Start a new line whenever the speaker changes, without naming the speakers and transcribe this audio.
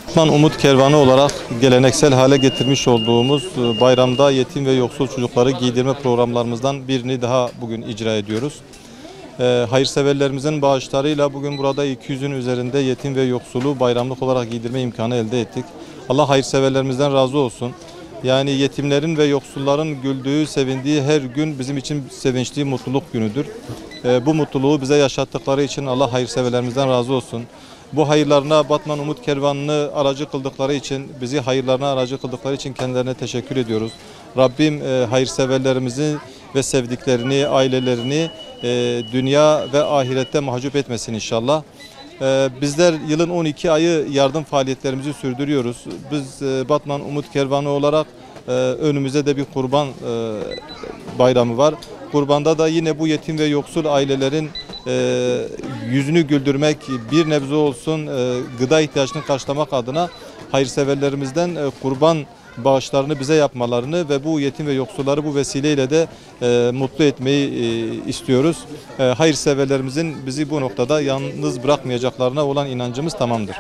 Batman Umut Kervanı olarak geleneksel hale getirmiş olduğumuz bayramda yetim ve yoksul çocukları giydirme programlarımızdan birini daha bugün icra ediyoruz. Hayırseverlerimizin bağışlarıyla bugün burada 200'ün üzerinde yetim ve yoksulu bayramlık olarak giydirme imkanı elde ettik. Allah hayırseverlerimizden razı olsun. Yani yetimlerin ve yoksulların güldüğü, sevindiği her gün bizim için sevinçli, mutluluk günüdür. Bu mutluluğu bize yaşattıkları için Allah hayırseverlerimizden razı olsun. Bu hayırlarına Batman Umut Kervanı'nı aracı kıldıkları için, bizi hayırlarına aracı kıldıkları için kendilerine teşekkür ediyoruz. Rabbim hayırseverlerimizi ve sevdiklerini, ailelerini dünya ve ahirette mahcup etmesin inşallah. Bizler yılın 12 ayı yardım faaliyetlerimizi sürdürüyoruz. Biz Batman Umut Kervanı olarak önümüzde de bir kurban bayramı var. Kurbanda da yine bu yetim ve yoksul ailelerin yüzünü güldürmek, bir nebze olsun gıda ihtiyacını karşılamak adına hayırseverlerimizden kurban bağışlarını bize yapmalarını ve bu yetim ve yoksulları bu vesileyle de mutlu etmeyi istiyoruz. Hayırseverlerimizin bizi bu noktada yalnız bırakmayacaklarına olan inancımız tamamdır.